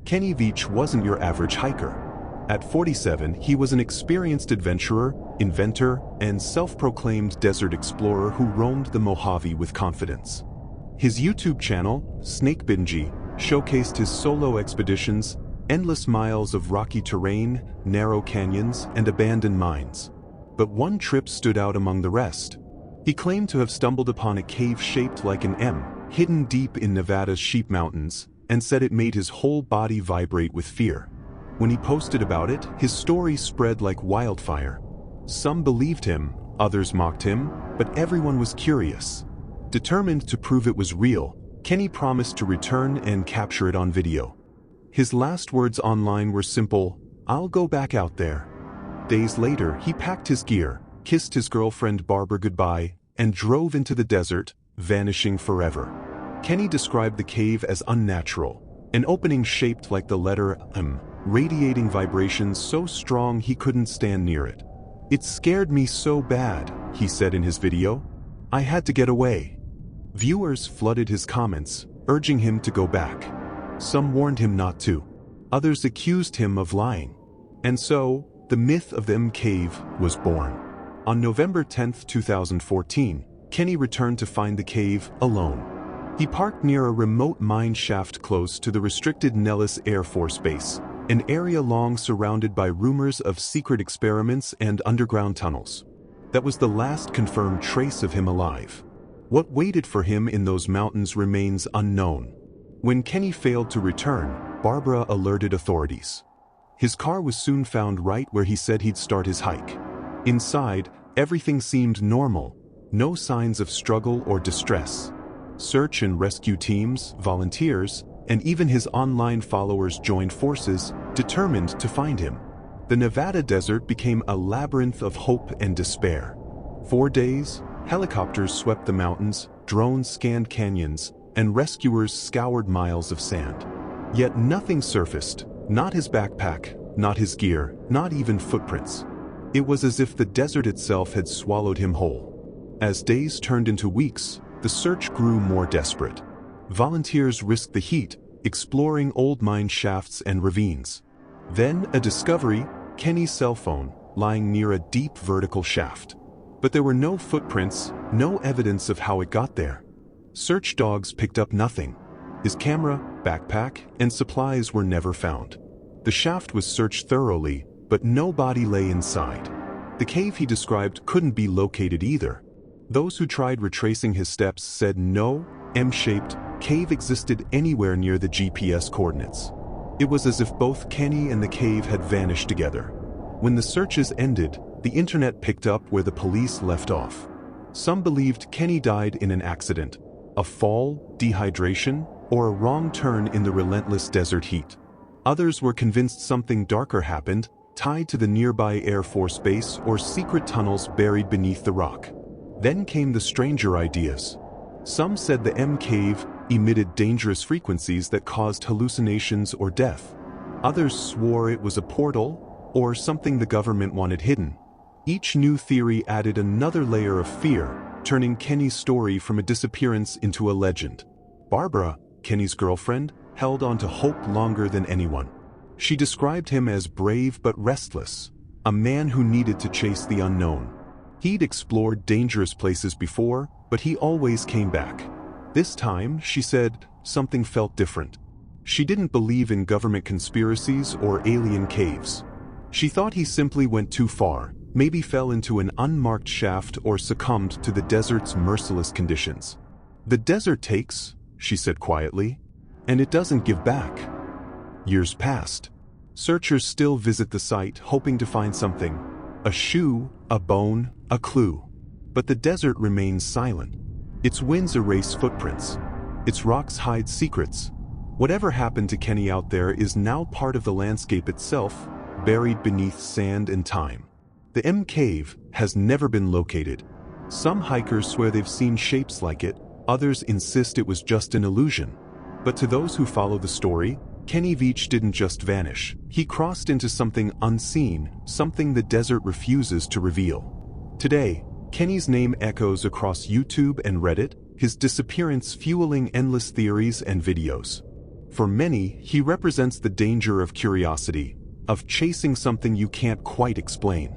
Kenny Veach wasn't your average hiker. At 47, he was an experienced adventurer, inventor, and self-proclaimed desert explorer who roamed the Mojave with confidence. His YouTube channel, Snake Bingy, showcased his solo expeditions, endless miles of rocky terrain, narrow canyons, and abandoned mines. But one trip stood out among the rest. He claimed to have stumbled upon a cave shaped like an M, hidden deep in Nevada's Sheep Mountains, and said it made his whole body vibrate with fear. When he posted about it, his story spread like wildfire. Some believed him, others mocked him, but everyone was curious. Determined to prove it was real, Kenny promised to return and capture it on video. His last words online were simple, "I'll go back out there." Days later, he packed his gear, kissed his girlfriend Barbara goodbye, and drove into the desert, vanishing forever. Kenny described the cave as unnatural, an opening shaped like the letter M, radiating vibrations so strong he couldn't stand near it. "It scared me so bad," he said in his video. "I had to get away." Viewers flooded his comments, urging him to go back. Some warned him not to. Others accused him of lying. And so, the myth of the M Cave was born. On November 10, 2014, Kenny returned to find the cave alone. He parked near a remote mine shaft close to the restricted Nellis Air Force Base, an area long surrounded by rumors of secret experiments and underground tunnels. That was the last confirmed trace of him alive. What waited for him in those mountains remains unknown. When Kenny failed to return, Barbara alerted authorities. His car was soon found right where he said he'd start his hike. Inside, everything seemed normal, no signs of struggle or distress. Search and rescue teams, volunteers, and even his online followers joined forces, determined to find him. The Nevada desert became a labyrinth of hope and despair. 4 days, helicopters swept the mountains, drones scanned canyons, and rescuers scoured miles of sand. Yet nothing surfaced, not his backpack, not his gear, not even footprints. It was as if the desert itself had swallowed him whole. As days turned into weeks, the search grew more desperate. Volunteers risked the heat, exploring old mine shafts and ravines. Then a discovery, Kenny's cell phone, lying near a deep vertical shaft. But there were no footprints, no evidence of how it got there. Search dogs picked up nothing. His camera, backpack, and supplies were never found. The shaft was searched thoroughly, but no body lay inside. The cave he described couldn't be located either. Those who tried retracing his steps said no M-shaped cave existed anywhere near the GPS coordinates. It was as if both Kenny and the cave had vanished together. When the searches ended, the internet picked up where the police left off. Some believed Kenny died in an accident, a fall, dehydration, or a wrong turn in the relentless desert heat. Others were convinced something darker happened, tied to the nearby Air Force Base or secret tunnels buried beneath the rock. Then came the stranger ideas. Some said the M Cave emitted dangerous frequencies that caused hallucinations or death. Others swore it was a portal or something the government wanted hidden. Each new theory added another layer of fear, turning Kenny's story from a disappearance into a legend. Barbara, Kenny's girlfriend, held on to hope longer than anyone. She described him as brave but restless, a man who needed to chase the unknown. He'd explored dangerous places before, but he always came back. This time, she said, something felt different. She didn't believe in government conspiracies or alien caves. She thought he simply went too far, maybe fell into an unmarked shaft or succumbed to the desert's merciless conditions. "The desert takes," she said quietly, "and it doesn't give back." Years passed. Searchers still visit the site hoping to find something. A shoe, a bone, a clue. But the desert remains silent. Its winds erase footprints. Its rocks hide secrets. Whatever happened to Kenny out there is now part of the landscape itself, buried beneath sand and time. The M Cave has never been located. Some hikers swear they've seen shapes like it, others insist it was just an illusion. But to those who follow the story, Kenny Veach didn't just vanish. He crossed into something unseen, something the desert refuses to reveal. Today, Kenny's name echoes across YouTube and Reddit, his disappearance fueling endless theories and videos. For many, he represents the danger of curiosity, of chasing something you can't quite explain.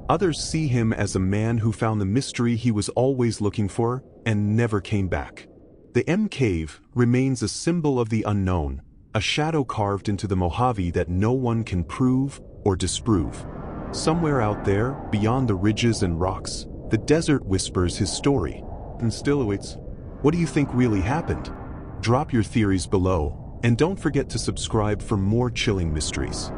Others see him as a man who found the mystery he was always looking for and never came back. The M Cave remains a symbol of the unknown, a shadow carved into the Mojave that no one can prove or disprove. Somewhere out there, beyond the ridges and rocks, the desert whispers his story and still awaits. What do you think really happened? Drop your theories below, and don't forget to subscribe for more chilling mysteries.